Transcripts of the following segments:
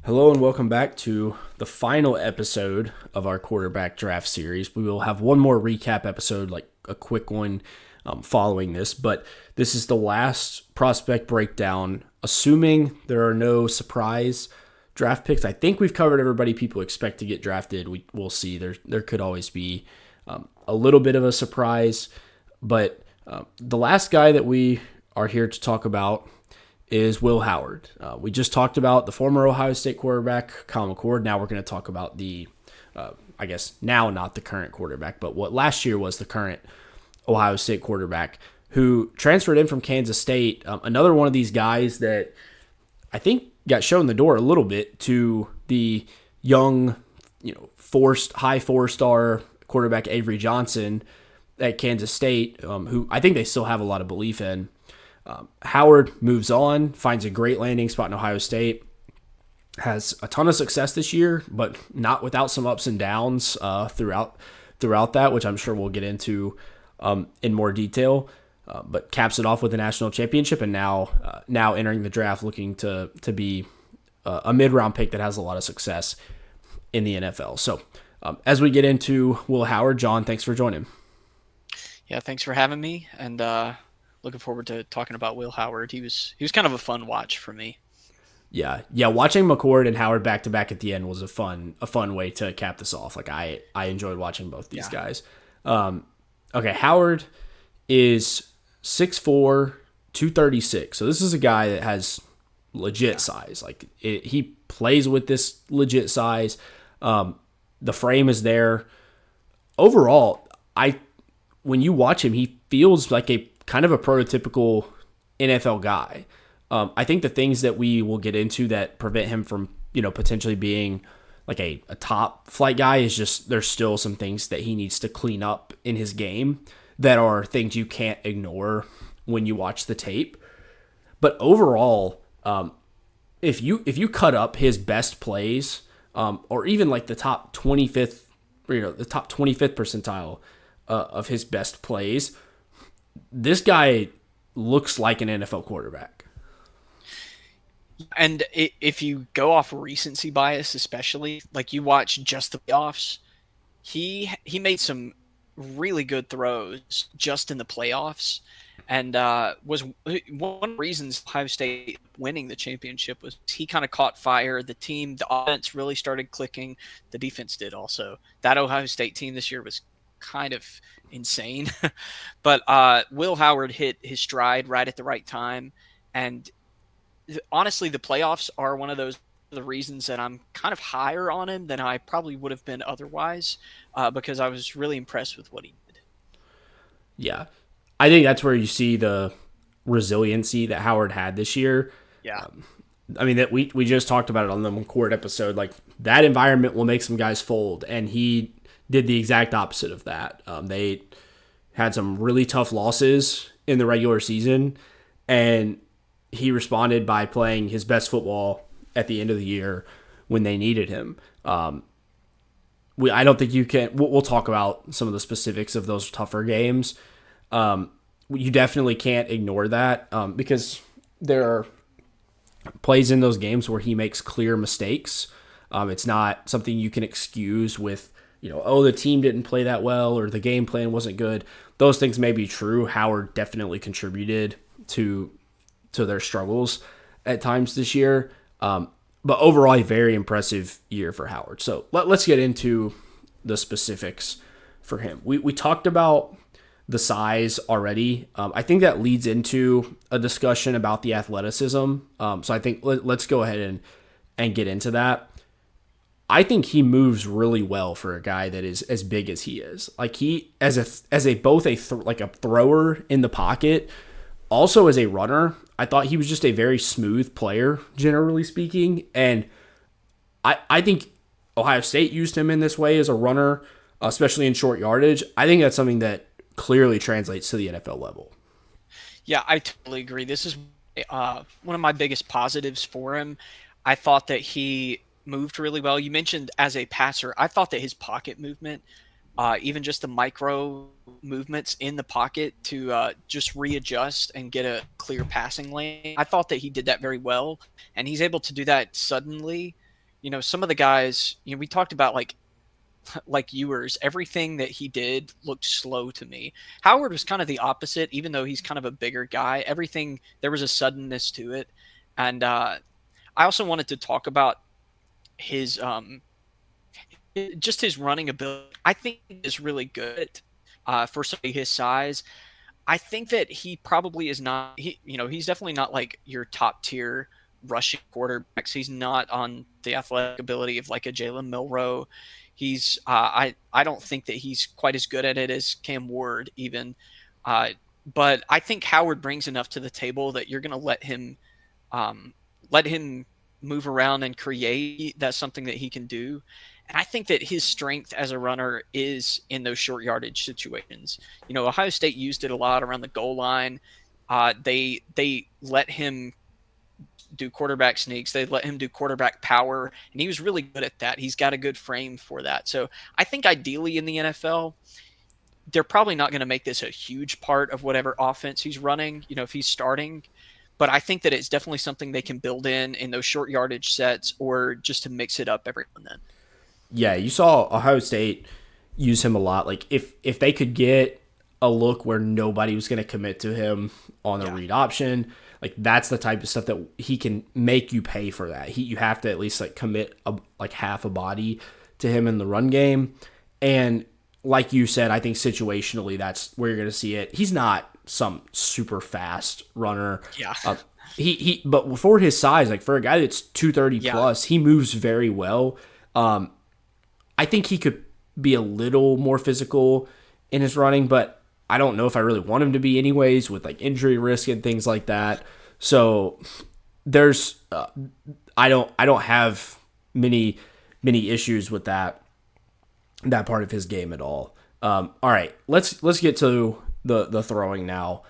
Hello and welcome back to the final episode of our quarterback draft series. We will have one more recap episode, like a quick one following this, but this is the last prospect breakdown. Assuming there are no surprise draft picks, I think we've covered everybody people expect to get drafted. We'll see. There could always be a little bit of a surprise, but the last guy that we are here to talk about is Will Howard. We just talked about the former Ohio State quarterback, Kyle McCord. Now we're going to talk about I guess now not the current quarterback, but what last year was the current Ohio State quarterback who transferred in from Kansas State. Another one of these guys that I think got shown the door a little bit to the young, high four-star quarterback Avery Johnson at Kansas State, who I think they still have a lot of belief in. Howard moves on, finds a great landing spot in Ohio State, has a ton of success this year, but not without some ups and downs throughout that, which I'm sure we'll get into in more detail. But caps it off with a national championship, and now entering the draft, looking to be a mid round pick that has a lot of success in the NFL. So as we get into Will Howard, John, thanks for joining. Yeah, thanks for having me, and looking forward to talking about Will Howard. He was kind of a fun watch for me. Yeah. Watching McCord and Howard back to back at the end was a fun way to cap this off. Like I enjoyed watching both these Yeah, guys. Okay, Howard is 6'4", 236. So this is a guy that has legit yeah, size. He plays with this legit size. The frame is there. Overall, I when you watch him, he feels like a kind of a prototypical NFL guy. I think the things that we will get into that prevent him from, potentially being like a top flight guy is just there's still some things that he needs to clean up in his game that are things you can't ignore when you watch the tape. But overall, if you cut up his best plays, or even like the top 25th, the top 25th percentile of his best plays, this guy looks like an NFL quarterback. and if you go off recency bias, especially like you watch just the playoffs, he made some really good throws just in the playoffs, and was one of the reasons Ohio State winning the championship was he kind of caught fire. The offense really started clicking. The defense did also. That Ohio State team this year was kind of insane, but Will Howard hit his stride right at the right time, and honestly, the playoffs are one of the reasons that I'm kind of higher on him than I probably would have been otherwise, because I was really impressed with what he did. Yeah. I think that's where you see the resiliency that Howard had this year. Yeah, I mean, that we just talked about it on the McCord episode. Like, that environment will make some guys fold, and he did the exact opposite of that. They had some really tough losses in the regular season, and he responded by playing his best football at the end of the year when they needed him. I don't think you can. We'll talk about some of the specifics of those tougher games. You definitely can't ignore that, because there are plays in those games where he makes clear mistakes. It's not something you can excuse with, oh, the team didn't play that well or the game plan wasn't good. Those things may be true. Howard definitely contributed to their struggles at times this year. But overall, a very impressive year for Howard. So let's get into the specifics for him. We talked about the size already. I think that leads into a discussion about the athleticism. So I think let's go ahead and get into that. I think he moves really well for a guy that is as big as he is. Like, he as a both like a thrower in the pocket, also as a runner. I thought he was just a very smooth player, generally speaking, and I think Ohio State used him in this way as a runner, especially in short yardage. I think that's something that clearly translates to the NFL level. yeah, I totally agree. This is one of my biggest positives for him. I thought that he moved really well. You mentioned as a passer, I thought that his pocket movement, even just the micro movements in the pocket to just readjust and get a clear passing lane. I thought that he did that very well, and he's able to do that suddenly. some of the guys, we talked about like Ewers, everything that he did looked slow to me. Howard was kind of the opposite, even though he's kind of a bigger guy. Everything there was a suddenness to it, and I also wanted to talk about his just his running ability. I think is really good for somebody his size. I think that he probably is not. He's definitely not like your top tier rushing quarterbacks. He's not on the athletic ability of like a Jalen Milroe. He's I don't think that he's quite as good at it as Cam Ward even. Uh, but I think Howard brings enough to the table that you're going to let him move around and create. That's something that he can do. And I think that his strength as a runner is in those short yardage situations. Ohio State used it a lot around the goal line. They let him do quarterback sneaks. They let him do quarterback power, and he was really good at that. He's got a good frame for that. So I think ideally in the NFL, they're probably not going to make this a huge part of whatever offense he's running, if he's starting. But I think that it's definitely something they can build in those short yardage sets or just to mix it up every now and then. Yeah, you saw Ohio State use him a lot. Like if they could get a look where nobody was going to commit to him on a Yeah. read option, like that's the type of stuff that he can make you pay for that. You have to at least like commit like half a body to him in the run game. And like you said, I think situationally that's where you're going to see it. He's not some super fast runner. Yeah. But for his size, like for a guy that's 230 Yeah. plus, he moves very well. I think he could be a little more physical in his running, but I don't know if I really want him to be anyways with like injury risk and things like that. So there's I don't have many issues with that part of his game at all. All right, let's get to the throwing now.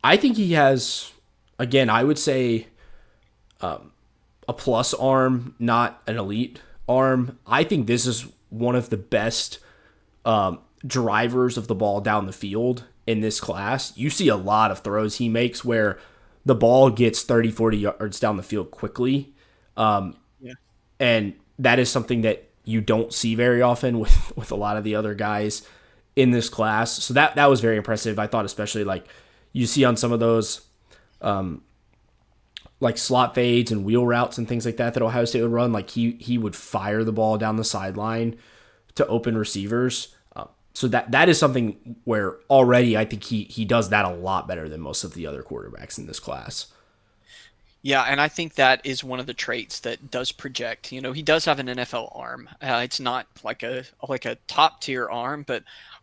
I think he has, again, I would say a plus arm, not an elite arm. I think this is one of the best drivers of the ball down the field in this class. You see a lot of throws he makes where the ball gets 30, 40 yards down the field quickly. Yeah. And that is something that you don't see very often with a lot of the other guys in this class. So that was very impressive. I thought especially like you see on some of those like slot fades and wheel routes and things like that Ohio State would run, like he would fire the ball down the sideline to open receivers. So that is something where already I think he does that a lot better than most of the other quarterbacks in this class. Yeah, and I think that is one of the traits that does project. He does have an NFL arm. It's not like a top tier arm, but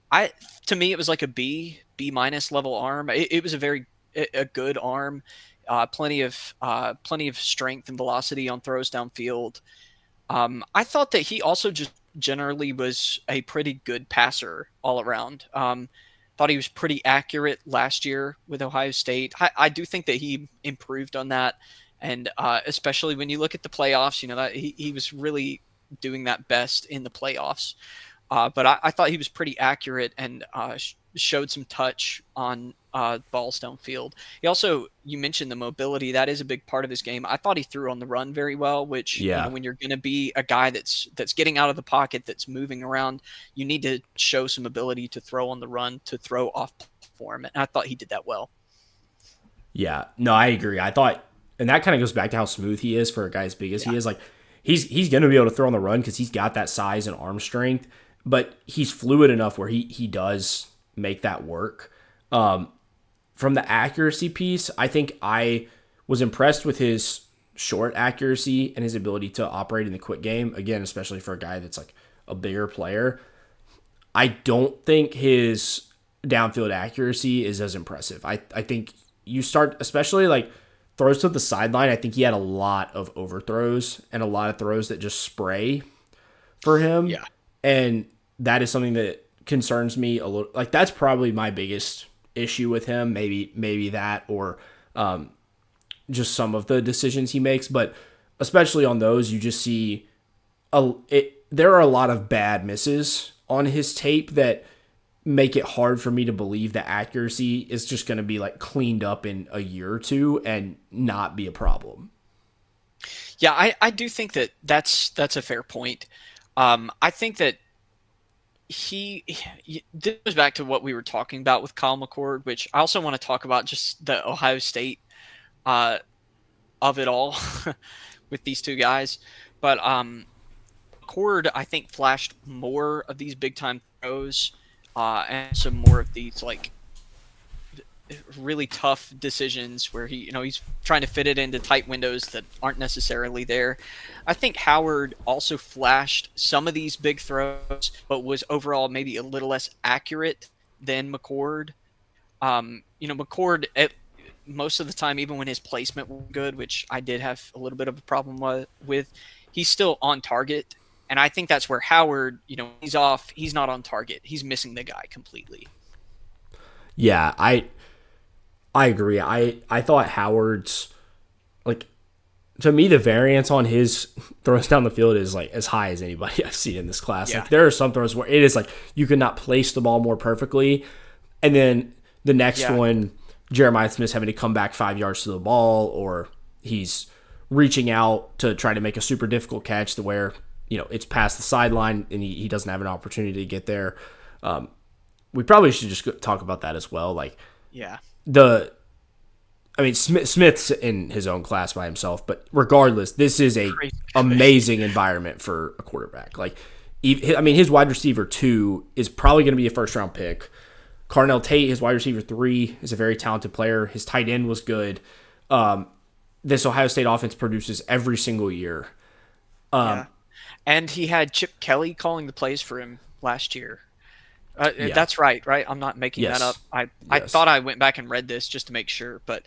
I to me it was like a B minus level arm. It was a good arm. Plenty of strength and velocity on throws downfield. I thought that he also just generally was a pretty good passer all around. Thought he was pretty accurate last year with Ohio State. I do think that he improved on that, and especially when you look at the playoffs, that he was really doing that best in the playoffs. But I thought he was pretty accurate and showed some touch on balls downfield. He also, you mentioned the mobility. That is a big part of his game. I thought he threw on the run very well, which, Yeah. when you're going to be a guy that's getting out of the pocket, that's moving around, you need to show some ability to throw on the run, to throw off platform. And I thought he did that well. Yeah. No, I agree. I thought, and that kind of goes back to how smooth he is for a guy as big as Yeah. he is. Like he's going to be able to throw on the run because he's got that size and arm strength, but he's fluid enough where he does make that work. From the accuracy piece, I think I was impressed with his short accuracy and his ability to operate in the quick game. Again, especially for a guy that's like a bigger player. I don't think his downfield accuracy is as impressive. I think you start, especially like throws to the sideline, I think he had a lot of overthrows and a lot of throws that just spray for him. Yeah. And that is something that concerns me a little. Like that's probably my biggest issue with him. Maybe that or just some of the decisions he makes, but especially on those, you just see there are a lot of bad misses on his tape that make it hard for me to believe that accuracy is just going to be like cleaned up in a year or two and not be a problem. Yeah, I do think that that's a fair point. I think that this goes back to what we were talking about with Kyle McCord, which I also want to talk about just the Ohio State uh, of it all with these two guys. But McCord, I think, flashed more of these big time throws and some more of these like really tough decisions where he's trying to fit it into tight windows that aren't necessarily there. I think Howard also flashed some of these big throws, but was overall maybe a little less accurate than McCord. McCord at most of the time, even when his placement was good, which I did have a little bit of a problem with, he's still on target. And I think that's where Howard, he's off. He's not on target. He's missing the guy completely. Yeah, I agree. I thought Howard's, like, to me, the variance on his throws down the field is like as high as anybody I've seen in this class. Yeah. Like, there are some throws where it is like you could not place the ball more perfectly, and then the next Yeah. one, Jeremiah Smith's having to come back 5 yards to the ball, or he's reaching out to try to make a super difficult catch to where it's past the sideline and he doesn't have an opportunity to get there. We probably should just talk about that as well. Like, Yeah. the I mean, Smith's in his own class by himself, but regardless, this is a Crazy good. amazing environment for a quarterback. Like, I mean, his wide receiver 2 is probably going to be a first round pick. Carnell Tate, his wide receiver 3, is a very talented player. His tight end was good. This Ohio State offense produces every single year. Yeah. And he had Chip Kelly calling the plays for him last year. Yeah. That's right, right? I'm not making that up. Yes. I Yes. thought I went back and read this just to make sure, but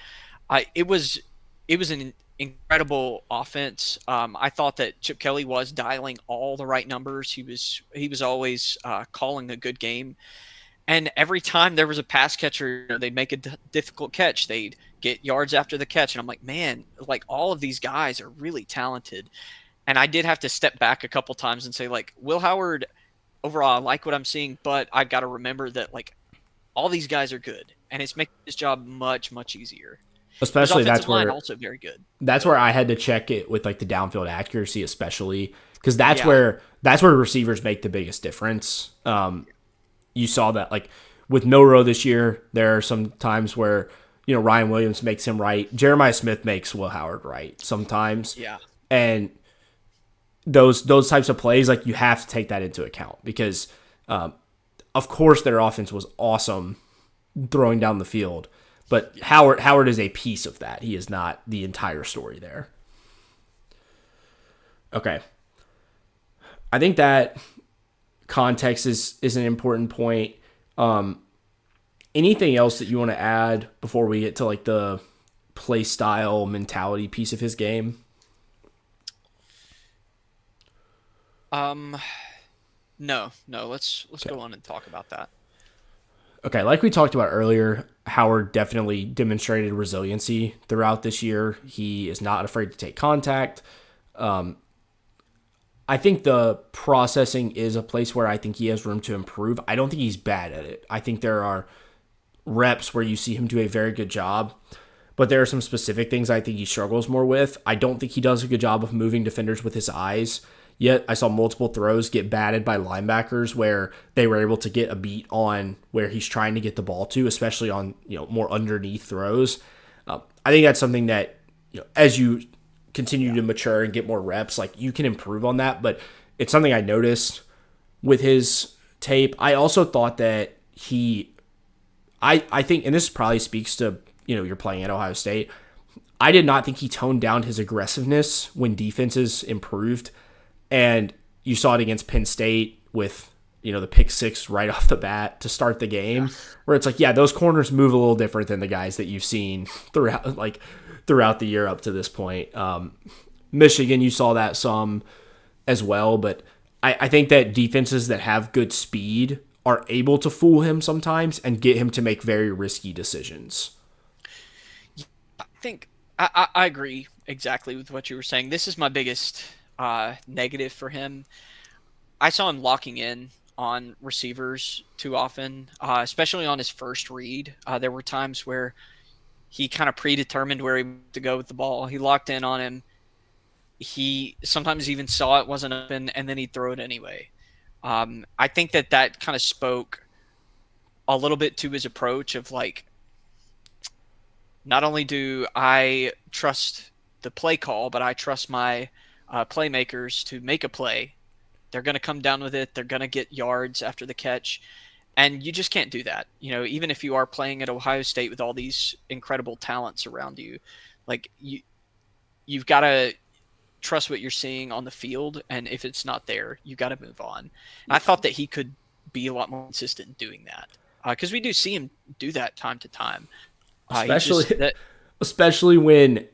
it was an incredible offense. I thought that Chip Kelly was dialing all the right numbers. He was always calling a good game, and every time there was a pass catcher, they'd make a difficult catch. They'd get yards after the catch, and I'm like, man, like all of these guys are really talented. And I did have to step back a couple times and say, like, Will Howard, overall, I like what I'm seeing, but I've got to remember that, like, all these guys are good, and it's making his job much, much easier. His Especially offensive line also very good. that's where I had to check it with like the downfield accuracy, especially because that's Yeah, where receivers make the biggest difference. You saw that like with Milrow this year. There are some times where Ryan Williams makes him right. Jeremiah Smith makes Will Howard right sometimes, yeah, and those types of plays, like, you have to take that into account because, of course, their offense was awesome throwing down the field, but Howard is a piece of that. He is not the entire story there. Okay, I think that context is an important point. Anything else that you want to add before we get to like the play style mentality piece of his game? Um, no. Let's Okay. go on and talk about that. Okay, like we talked about earlier, Howard definitely demonstrated resiliency throughout this year. He is not afraid to take contact. I think the processing is a place where I think he has room to improve. I don't think he's bad at it. I think there are reps where you see him do a very good job, but there are some specific things I think he struggles more with. I don't think he does a good job of moving defenders with his eyes. Yet I saw multiple throws get batted by linebackers where they were able to get a beat on where he's trying to get the ball to, especially on more underneath throws. I think that's something that as you continue to mature and get more reps, like, you can improve on that. But it's something I noticed with his tape. I also thought that I think, and this probably speaks to you're playing at Ohio State. I did not think he toned down his aggressiveness when defenses improved. And you saw it against Penn State with, the pick six right off the bat to start the game, where it's like, yeah, those corners move a little different than the guys that you've seen throughout the year up to this point. Michigan, you saw that some as well, but I think that defenses that have good speed are able to fool him sometimes and get him to make very risky decisions. I think I agree exactly with what you were saying. This is my biggest negative for him. I saw him locking in on receivers too often, especially on his first read. There were times where he kind of predetermined where he wanted to go with the ball. He locked in on him, He sometimes even saw it wasn't open, and then he'd throw it anyway. I think that kind of spoke a little bit to his approach of like, not only do I trust the play call, but I trust my playmakers to make a play. They're going to come down with it. They're going to get yards after the catch. And you just can't do that. Even if you are playing at Ohio State with all these incredible talents around you, like you've got to trust what you're seeing on the field. And if it's not there, you got to move on. And I thought that he could be a lot more consistent in doing that, because we do see him do that time to time. He just especially that especially when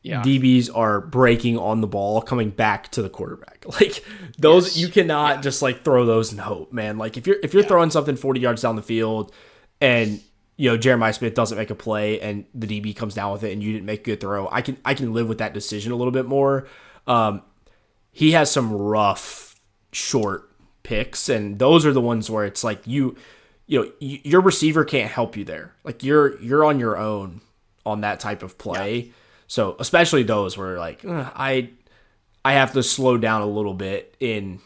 Yeah. DBs are breaking on the ball coming back to the quarterback. Like those you Yes. cannot Yeah. just like throw those and hope, man. Like if you're Yeah. throwing something 40 yards down the field and Jeremiah Smith doesn't make a play and the DB comes down with it and you didn't make a good throw, I can live with that decision a little bit more. He has some rough short picks, and those are the ones where it's like your receiver can't help you there. Like you're on your own on that type of Yeah. play. So especially those where like I have to slow down a little bit in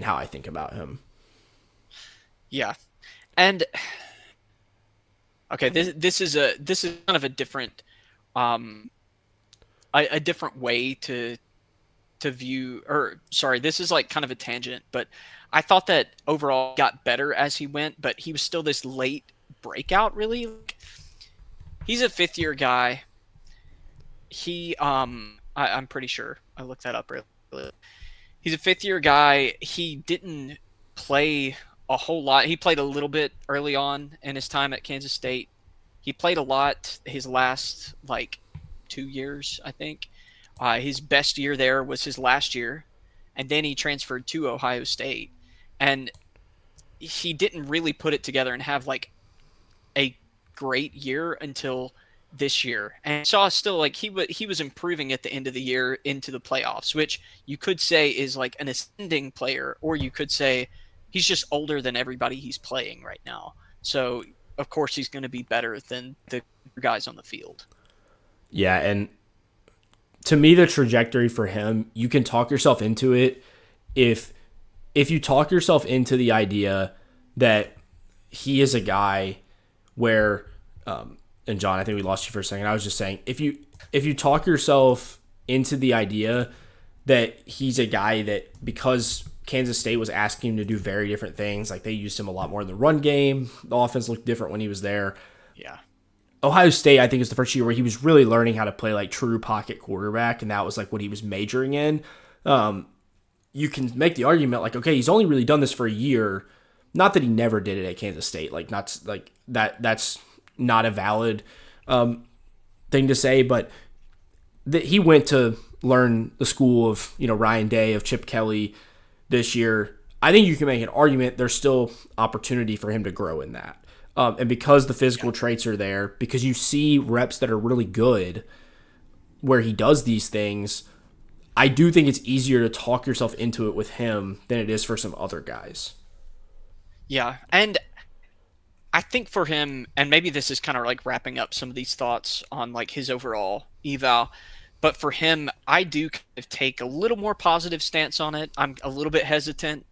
how I think about him. Yeah. And okay, this is kind of a different um a different way to view, or sorry, this is like kind of a tangent, but I thought that overall he got better as he went, but he was still this late breakout really. Like, he's a fifth year guy. I'm pretty sure I looked that up really. He's a fifth year guy. He didn't play a whole lot. He played a little bit early on in his time at Kansas State. He played a lot his last like 2 years, I think. His best year there was his last year, and then he transferred to Ohio State, and he didn't really put it together and have like a great year until this year. And saw still like he was improving at the end of the year into the playoffs, which you could say is like an ascending player, or you could say he's just older than everybody he's playing right now. So of course he's going to be better than the guys on the field. Yeah, and to me the trajectory for him, you can talk yourself into it if you talk yourself into the idea that he is a guy where and John, I think we lost you for a second. I was just saying if you talk yourself into the idea that he's a guy that because Kansas State was asking him to do very different things, like they used him a lot more in the run game, the offense looked different when he was there. Yeah. Ohio State, I think, is the first year where he was really learning how to play like true pocket quarterback, and that was like what he was majoring in. You can make the argument like, okay, he's only really done this for a year. Not that he never did it at Kansas State, like not like that. That's not a valid thing to say, but that he went to learn the school of Ryan Day, of Chip Kelly this year. I think you can make an argument there's still opportunity for him to grow in that. And because the physical traits are there, because you see reps that are really good where he does these things, I do think it's easier to talk yourself into it with him than it is for some other guys. Yeah. And I think for him, and maybe this is kind of like wrapping up some of these thoughts on like his overall eval, but for him, I do kind of take a little more positive stance on it. I'm a little bit hesitant,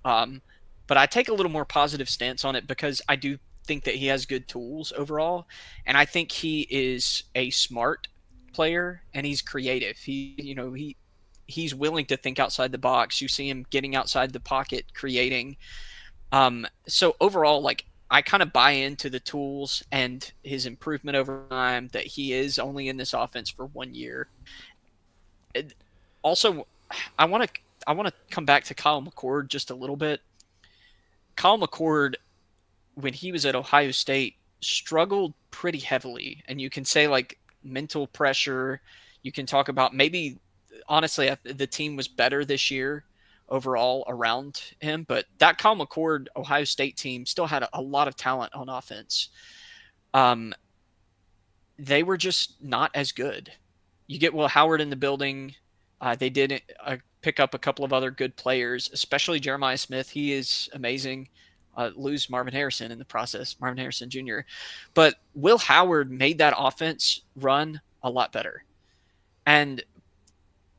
um, but I take a little more positive stance on it because I do think that he has good tools overall, and I think he is a smart player and he's creative. He's willing to think outside the box. You see him getting outside the pocket, creating. So overall, like I kind of buy into the tools and his improvement over time, that he is only in this offense for 1 year. It, also, I want to I want to come back to Kyle McCord just a little bit. Kyle McCord, when he was at Ohio State, struggled pretty heavily, and you can say like mental pressure. You can talk about maybe honestly the team was better this year overall around him, but that Kyle McCord Ohio State team still had a lot of talent on offense. Um, they were just not as good. You get Will Howard in the building. They did pick up a couple of other good players, especially Jeremiah Smith. He is amazing. Lose Marvin Harrison in the process, Marvin Harrison Jr. But Will Howard made that offense run a lot better. And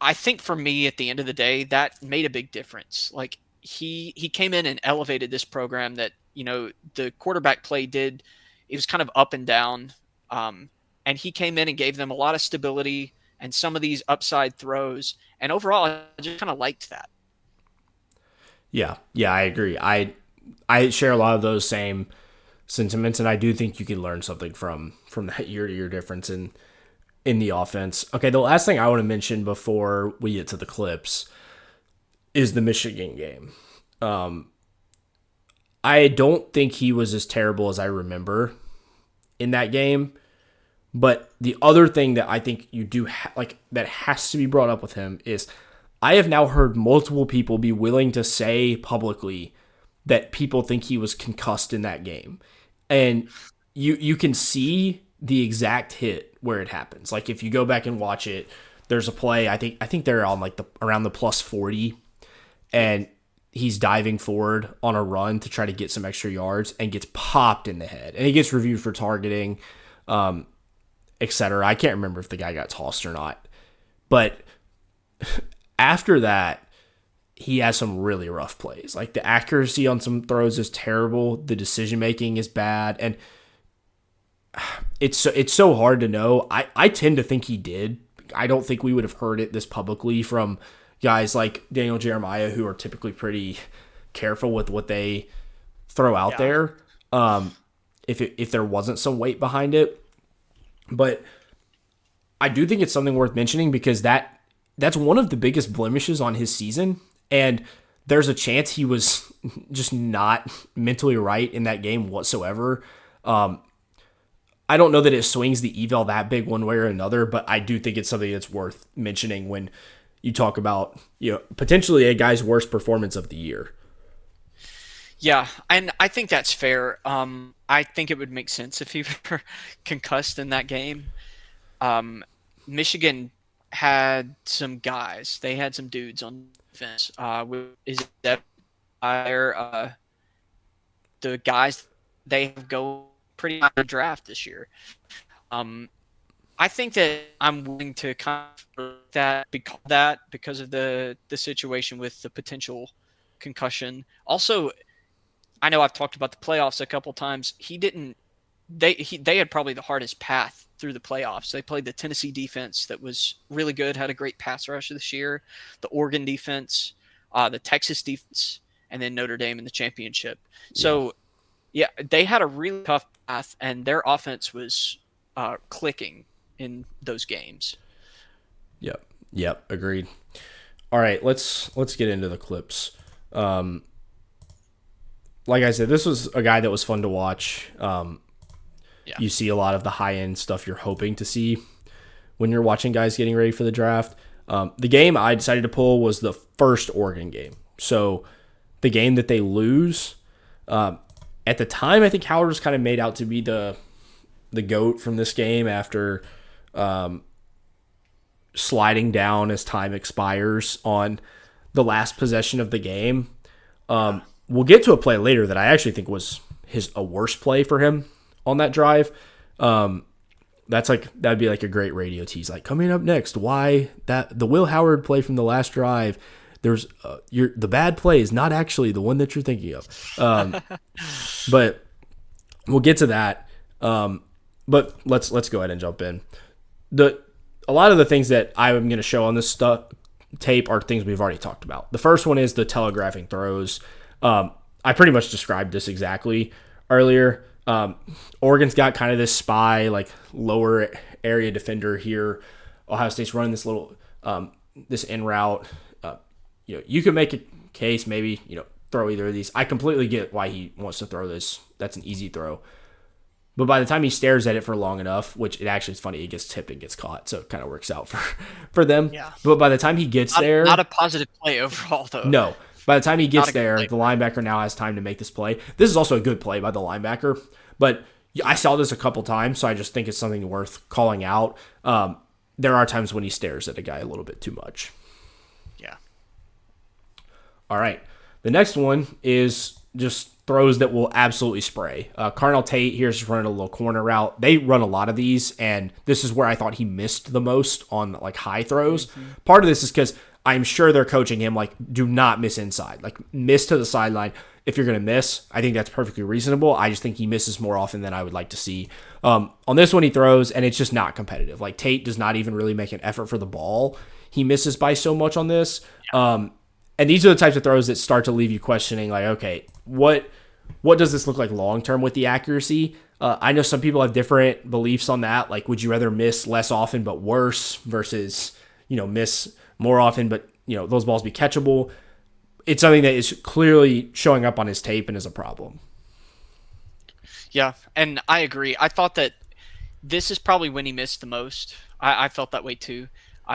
I think for me, at the end of the day, that made a big difference. Like he came in and elevated this program that, the quarterback play did. It was kind of up and down. Um, and he came in and gave them a lot of stability and some of these upside throws. And overall, I just kind of liked that. Yeah, I agree. I share a lot of those same sentiments, and I do think you can learn something from that year to year difference in the offense. Okay, the last thing I want to mention before we get to the clips is the Michigan game. I don't think he was as terrible as I remember in that game. But the other thing that I think you do that has to be brought up with him is I have now heard multiple people be willing to say publicly that people think he was concussed in that game. And you can see the exact hit where it happens. Like if you go back and watch it, there's a play, I think they're on like the around the plus 40, and he's diving forward on a run to try to get some extra yards and gets popped in the head. And he gets reviewed for targeting, etc. I can't remember if the guy got tossed or not. But after that, he has some really rough plays. Like the accuracy on some throws is terrible. The decision making is bad, and it's so hard to know. I tend to think he did. I don't think we would have heard it this publicly from guys like Daniel Jeremiah, who are typically pretty careful with what they throw out there. If there wasn't some weight behind it, but I do think it's something worth mentioning because that's one of the biggest blemishes on his season. And there's a chance he was just not mentally right in that game whatsoever. I don't know that it swings the eval that big one way or another, but I do think it's something that's worth mentioning when you talk about, potentially a guy's worst performance of the year. Yeah, and I think that's fair. I think it would make sense if he were concussed in that game. Michigan had some guys. They had some dudes on defense. Is that the guys they have go pretty high in the draft this year? I think that I'm willing to kind of because of the situation with the potential concussion. Also, I know I've talked about the playoffs a couple times. They had probably the hardest path through the playoffs. They played the Tennessee defense that was really good, had a great pass rush this year, the Oregon defense, the Texas defense, and then Notre Dame in the championship. So, yeah, they had a really tough path, and their offense was clicking in those games. Yep, agreed. All right, let's get into the clips. Like I said, this was a guy that was fun to watch. You see a lot of the high-end stuff you're hoping to see when you're watching guys getting ready for the draft. The game I decided to pull was the first Oregon game. So the game that they lose, at the time, I think Howard was kind of made out to be the GOAT from this game after sliding down as time expires on the last possession of the game. We'll get to a play later that I actually think was a worse play for him on that drive. That'd be like a great radio tease. Like, coming up next, why that the Will Howard play from the last drive, there's the bad play is not actually the one that you're thinking of. But we'll get to that. But let's go ahead and jump in. A lot of the things that I'm going to show on this tape are things we've already talked about. The first one is the telegraphing throws. I pretty much described this exactly earlier. Oregon's got kind of this spy, like lower area defender here. Ohio State's running this little this in route. You can make a case, maybe throw either of these. I completely get why he wants to throw this. That's an easy throw. But by the time he stares at it for long enough, which it actually is funny, it gets tipped and gets caught, so it kind of works out for them. Yeah. But by the time he gets there, not a positive play overall, though. No. By the time he gets there, the linebacker now has time to make this play. This is also a good play by the linebacker, but I saw this a couple times, so I just think it's something worth calling out. There are times when he stares at a guy a little bit too much. Yeah. All right. The next one is just throws that will absolutely spray. Carnell Tate here's just running a little corner route. They run a lot of these, and this is where I thought he missed the most on like high throws. Part of this is because I'm sure they're coaching him like, do not miss inside, like miss to the sideline. If you're going to miss, I think that's perfectly reasonable. I just think he misses more often than I would like to see. On this one, he throws, and it's just not competitive. Like Tate does not even really make an effort for the ball. He misses by so much on this. And these are the types of throws that start to leave you questioning, like, okay, what does this look like long term with the accuracy? I know some people have different beliefs on that. Like, would you rather miss less often but worse versus, miss more often but, those balls be catchable? It's something that is clearly showing up on his tape and is a problem. Yeah, and I agree. I thought that this is probably when he missed the most. I felt that way too.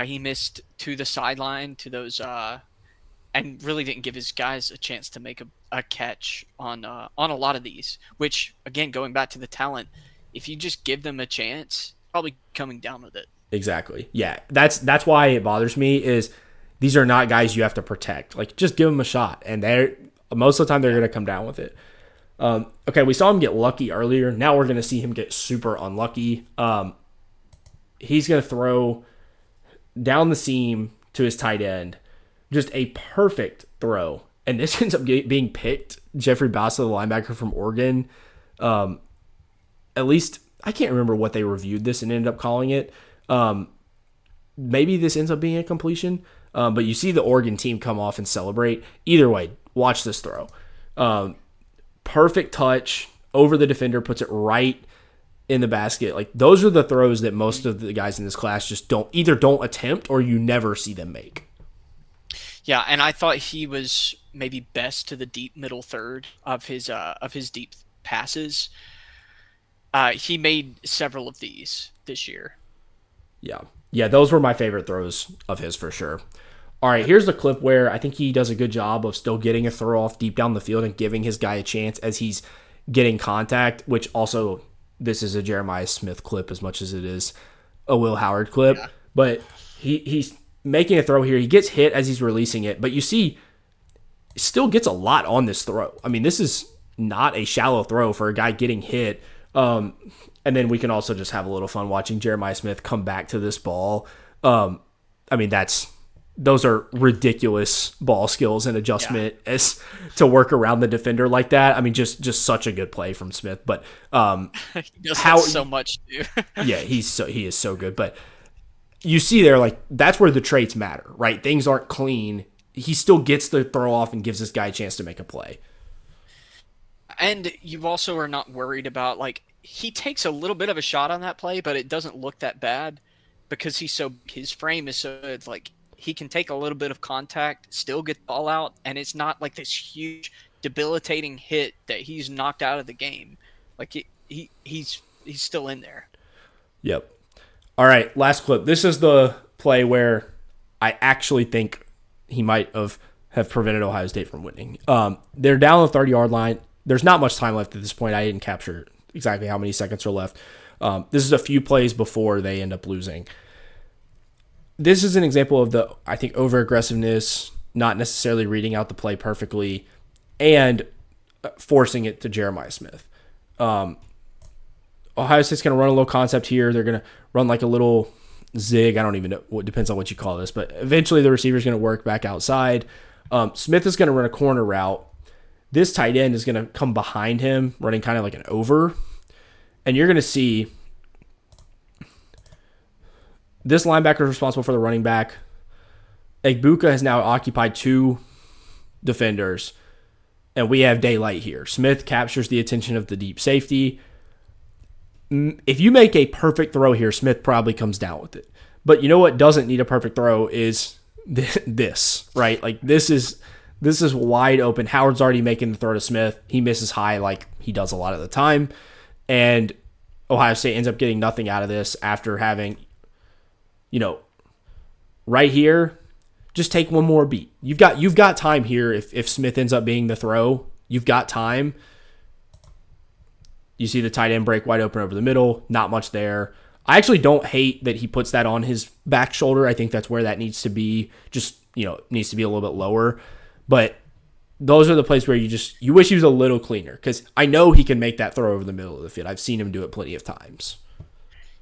He missed to the sideline, to those and really didn't give his guys a chance to make a catch on a lot of these, which, again, going back to the talent, if you just give them a chance, probably coming down with it. Exactly. Yeah, that's why it bothers me is these are not guys you have to protect. Like, just give them a shot, and they're most of the time they're going to come down with it. Okay, we saw him get lucky earlier. Now we're going to see him get super unlucky. He's going to throw down the seam to his tight end. Just a perfect throw. And this ends up being picked. Jeffrey Bassa, the linebacker from Oregon. At least, I can't remember what they reviewed this and ended up calling it. Maybe this ends up being a completion. But you see the Oregon team come off and celebrate. Either way, watch this throw. Perfect touch over the defender, puts it right in the basket. Like, those are the throws that most of the guys in this class just don't attempt or you never see them make. Yeah, and I thought he was maybe best to the deep middle third of his deep passes. He made several of these this year. Yeah, those were my favorite throws of his for sure. All right, here's the clip where I think he does a good job of still getting a throw off deep down the field and giving his guy a chance as he's getting contact, which also, this is a Jeremiah Smith clip as much as it is a Will Howard clip. Yeah. But he's making a throw here. He gets hit as he's releasing it, but you see, still gets a lot on this throw. I mean, this is not a shallow throw for a guy getting hit. And then we can also just have a little fun watching Jeremiah Smith come back to this ball. I mean, those are ridiculous ball skills and adjustment as to work around the defender like that. I mean, just such a good play from Smith. But he does so much too. Yeah, he is so good. But you see there, like, that's where the traits matter, right? Things aren't clean. He still gets the throw off and gives this guy a chance to make a play. And you also are not worried about, like, he takes a little bit of a shot on that play, but it doesn't look that bad because his frame is so, it's like, he can take a little bit of contact, still get the ball out, and it's not like this huge debilitating hit that he's knocked out of the game. Like, he's still in there. Yep. All right, last clip. This is the play where I actually think he might have prevented Ohio State from winning. They're down the 30-yard line. There's not much time left at this point. I didn't capture exactly how many seconds are left. This is a few plays before they end up losing. This is an example of the, I think, over-aggressiveness, not necessarily reading out the play perfectly, and forcing it to Jeremiah Smith. Ohio State's going to run a little concept here. They're going to run like a little zig. I don't even know. It depends on what you call this. But eventually the receiver's going to work back outside. Smith is going to run a corner route. This tight end is going to come behind him, running kind of like an over. And you're going to see this linebacker is responsible for the running back. Egbuka has now occupied two defenders, and we have daylight here. Smith captures the attention of the deep safety. If you make a perfect throw here, Smith probably comes down with it. But you know what doesn't need a perfect throw is this, right? Like, this is wide open. Howard's already making the throw to Smith. He misses high like he does a lot of the time. And Ohio State ends up getting nothing out of this after having, right here, just take one more beat. You've got time here. If Smith ends up being the throw, you've got time. You see the tight end break wide open over the middle. Not much there. I actually don't hate that he puts that on his back shoulder. I think that's where that needs to be. Just, needs to be a little bit lower. But those are the plays where you wish he was a little cleaner, because I know he can make that throw over the middle of the field. I've seen him do it plenty of times.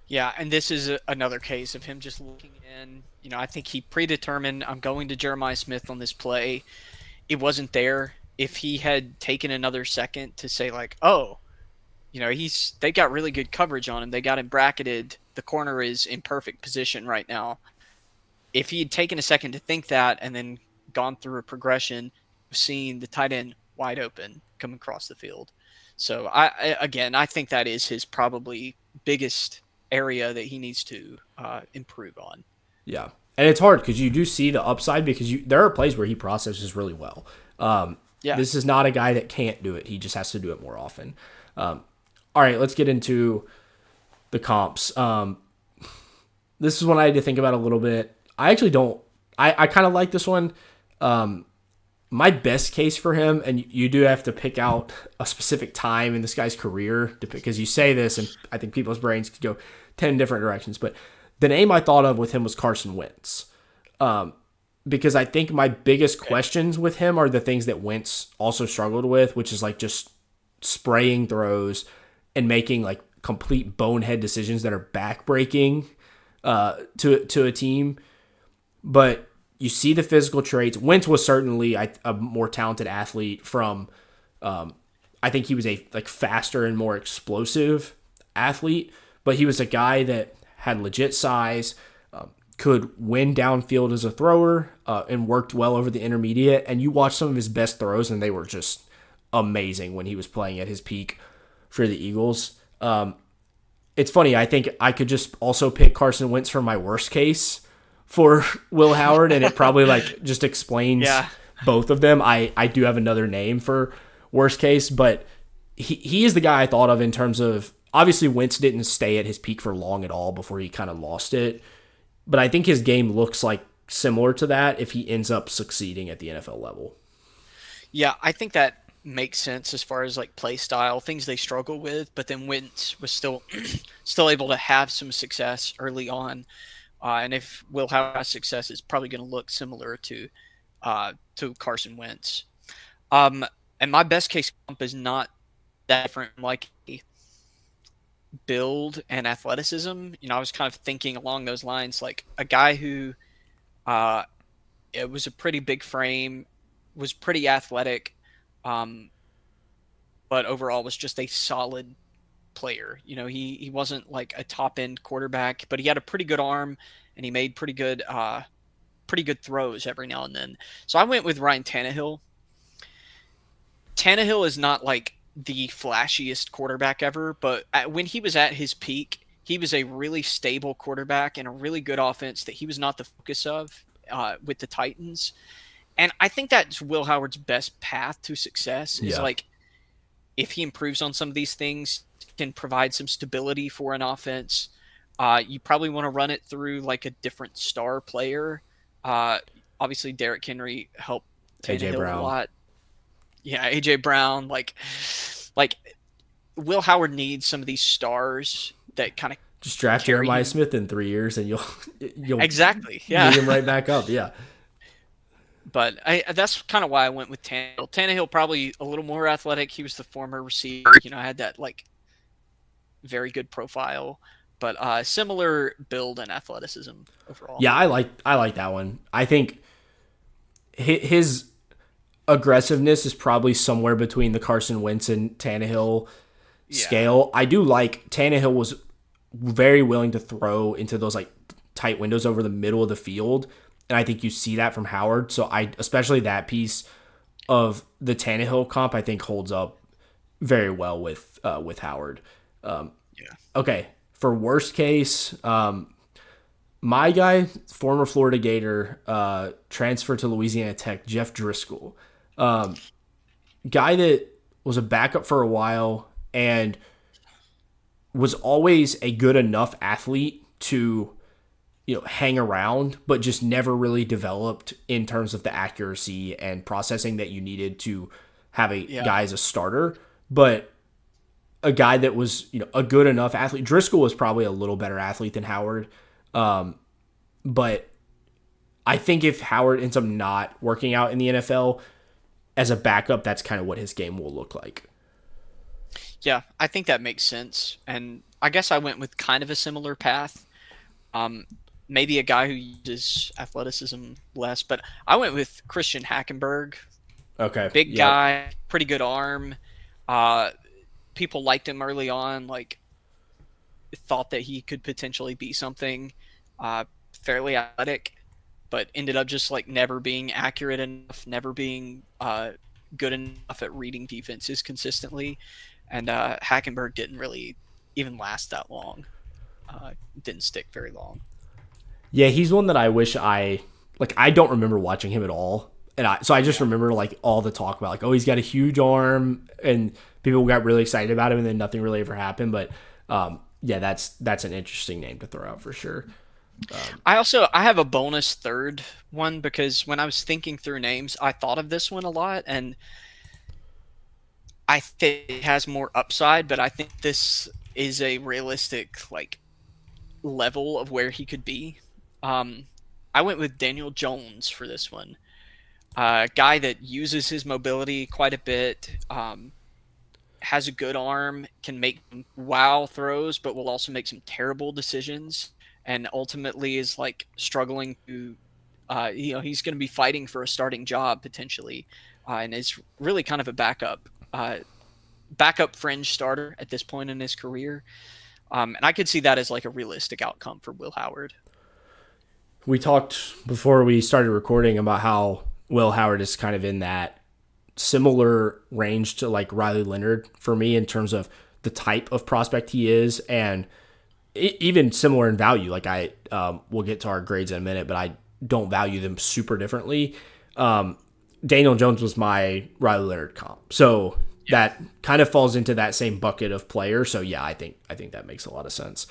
Yeah, and this is another case of him just looking in. I think he predetermined, I'm going to Jeremiah Smith on this play. It wasn't there. If he had taken another second to say like, oh, they got really good coverage on him. They got him bracketed. The corner is in perfect position right now. If he had taken a second to think that and then gone through a progression, seeing the tight end wide open coming across the field. So I think that is his probably biggest area that he needs to improve on. Yeah, and it's hard because you do see the upside, because there are plays where he processes really well. Yeah. This is not a guy that can't do it. He just has to do it more often. All right, let's get into the comps. This is one I had to think about a little bit. I actually don't. I kind of like this one. My best case for him, and you do have to pick out a specific time in this guy's career, because you say this, and I think people's brains could go 10 different directions. But the name I thought of with him was Carson Wentz. Because I think my biggest questions with him are the things that Wentz also struggled with, which is like just spraying throws and making like complete bonehead decisions that are backbreaking to a team. But you see the physical traits. Wentz was certainly a more talented athlete from, I think he was a like faster and more explosive athlete, but he was a guy that had legit size, could win downfield as a thrower, and worked well over the intermediate. And you watch some of his best throws, and they were just amazing when he was playing at his peak for the Eagles. It's funny. I think I could just also pick Carson Wentz for my worst case for Will Howard, and it probably like just explains both of them. I do have another name for worst case, but he is the guy I thought of in terms of, obviously Wentz didn't stay at his peak for long at all before he kind of lost it. But I think his game looks like similar to that if he ends up succeeding at the NFL level. Yeah, I think that makes sense as far as like play style, things they struggle with, but then Wentz was still able to have some success early on. And if Will Howard has success, it's probably going to look similar to Carson Wentz. And my best case comp is not that different, like build and athleticism. I was kind of thinking along those lines, like a guy who it was a pretty big frame, was pretty athletic, but overall was just a solid player. He wasn't like a top end quarterback, but he had a pretty good arm and he made pretty good throws every now and then. So I went with Ryan Tannehill. Tannehill is not like the flashiest quarterback ever, but when he was at his peak, he was a really stable quarterback and a really good offense that he was not the focus of with the Titans. And I think that's Will Howard's best path to success is like, if he improves on some of these things, can provide some stability for an offense. You probably want to run it through like a different star player. Obviously, Derrick Henry helped Tannehill a lot. Yeah, AJ Brown. Like Will Howard needs some of these stars that kind of just draft Jeremiah Smith in 3 years, and you'll exactly bring him right back up. Yeah. But that's kind of why I went with Tannehill. Tannehill probably a little more athletic. He was the former receiver. Had that like very good profile, but similar build and athleticism overall. Yeah, I like that one. I think his aggressiveness is probably somewhere between the Carson Wentz and Tannehill scale. I do like Tannehill was very willing to throw into those like tight windows over the middle of the field. And I think you see that from Howard. So especially that piece of the Tannehill comp, I think holds up very well with Howard. Okay. For worst case, my guy, former Florida Gator, transferred to Louisiana Tech, Jeff Driscoll, guy that was a backup for a while and was always a good enough athlete to hang around, but just never really developed in terms of the accuracy and processing that you needed to have a guy as a starter. But a guy that was, a good enough athlete. Driscoll was probably a little better athlete than Howard. But I think if Howard ends up not working out in the NFL, as a backup, that's kind of what his game will look like. Yeah, I think that makes sense. And I guess I went with kind of a similar path. Um, Maybe a guy who uses athleticism less, but I went with Christian Hackenberg. Okay. Big Yep. guy, pretty good arm. Uh, People liked him early on, like thought that he could potentially be something. Fairly athletic, but ended up just like never being accurate enough, never being good enough at reading defenses consistently. And Hackenberg didn't really even last that long. Didn't stick very long. Yeah, he's one that I wish I like. I don't remember watching him at all, and I just Yeah. remember like all the talk about like, oh, he's got a huge arm, and people got really excited about him, and then nothing really ever happened. But yeah, that's an interesting name to throw out for sure. I have a bonus third one because when I was thinking through names, I thought of this one a lot, and I think it has more upside. But I think this is a realistic like level of where he could be. Um, I went with Daniel Jones for this one. A guy that uses his mobility quite a bit, has a good arm, can make wow throws, but will also make some terrible decisions, and ultimately is like struggling to, he's going to be fighting for a starting job potentially, and is really kind of a backup fringe starter at this point in his career. And I could see that as like a realistic outcome for Will Howard. We talked before we started recording about how Will Howard is kind of in that similar range to like Riley Leonard for me in terms of the type of prospect he is, and even similar in value. Like I we'll get to our grades in a minute, but I don't value them super differently. Daniel Jones was my Riley Leonard comp, so Yeah. that kind of falls into that same bucket of player. So yeah, I think that makes a lot of sense.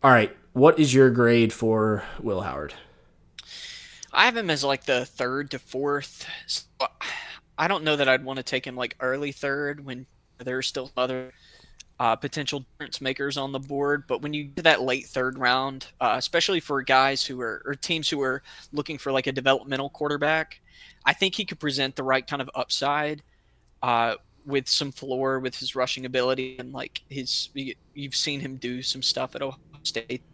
All right, what is your grade for Will Howard? I have him as like the third to fourth. So I don't know that I'd want to take him like early third when there's still other potential difference makers on the board. But when you get that late third round, especially for guys who are or teams who are looking for like a developmental quarterback, I think he could present the right kind of upside uh, with some floor with his rushing ability and like you've seen him do some stuff at Ohio State.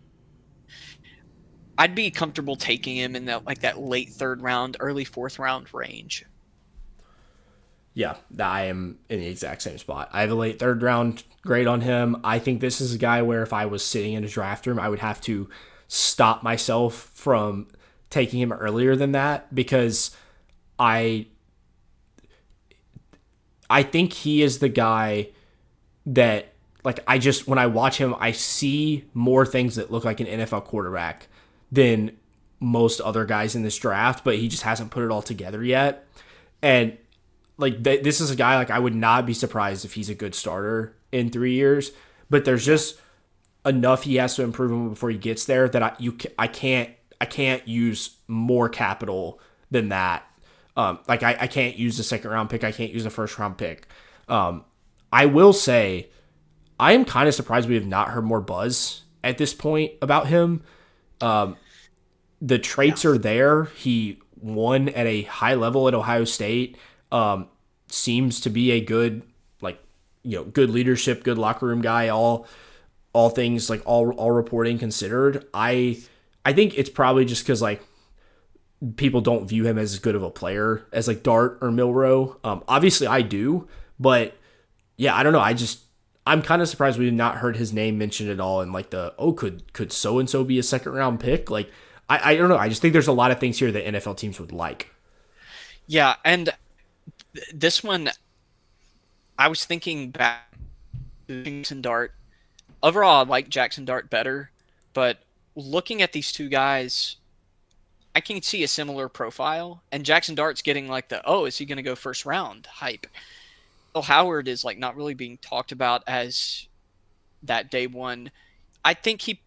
I'd be comfortable taking him in that late third round, early fourth round range. Yeah, I am in the exact same spot. I have a late third round grade on him. I think this is a guy where if I was sitting in a draft room, I would have to stop myself from taking him earlier than that because I I think he is the guy that like I just when I watch him, I see more things that look like an NFL quarterback than most other guys in this draft, but he just hasn't put it all together yet. And like this is a guy like I would not be surprised if he's a good starter in 3 years. But there's Yeah. just enough he has to improve before he gets there that I can't use more capital than that. Like I can't use a second round pick. I can't use a first round pick. I will say I am kind of surprised we have not heard more buzz at this point about him. The Yeah. traits are there. He won at a high level at Ohio State. Seems to be a good like good leadership, good locker room guy. All things like all reporting considered. I think it's probably just because like people don't view him as good of a player as like Dart or Milrow. Obviously I do, but yeah, I don't know. I'm kind of surprised we have not heard his name mentioned at all. And like could so and so be a second round pick? Like I don't know. I just think there's a lot of things here that NFL teams would like. Yeah, and this one, I was thinking back to Jackson Dart. Overall, I like Jackson Dart better, but looking at these two guys, I can see a similar profile. And Jackson Dart's getting like is he going to go first round hype? Bill Howard is like not really being talked about as that day one. I think he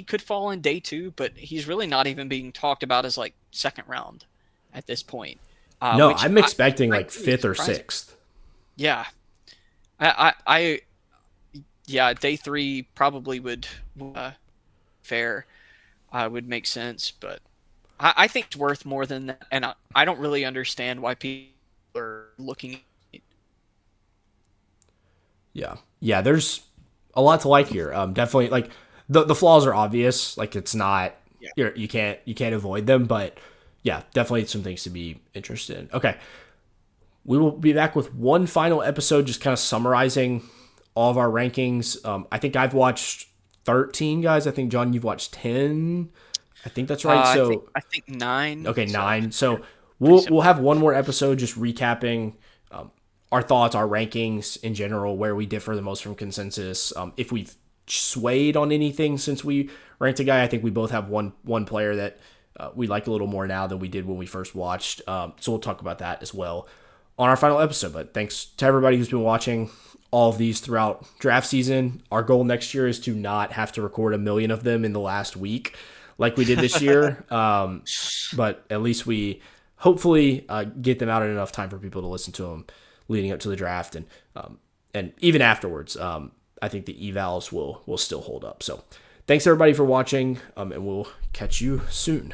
could fall in day two, but he's really not even being talked about as like second round at this point, No, which I'm expecting I like think is fifth or surprising. sixth. Yeah, I yeah, day three probably would fair would make sense, but I think it's worth more than that, and I don't really understand why people are looking. Yeah. There's a lot to like here. Definitely, like the flaws are obvious. Like it's not Yeah. you can't avoid them, but yeah, definitely some things to be interested in. Okay, we will be back with one final episode, just kind of summarizing all of our rankings. I think I've watched 13, guys. I think John, you've watched 10. I think that's right. So I think 9. okay, So 9. yeah, So pretty we'll similar. have one more episode just recapping our thoughts, our rankings in general, where we differ the most from consensus. If we've swayed on anything since we ranked a guy, I think we both have one player that we like a little more now than we did when we first watched. So we'll talk about that as well on our final episode. But thanks to everybody who's been watching all of these throughout draft season. Our goal next year is to not have to record a million of them in the last week like we did this year. But at least we hopefully get them out in enough time for people to listen to them leading up to the draft and even afterwards. I think the evals will still hold up. So thanks everybody for watching, and we'll catch you soon.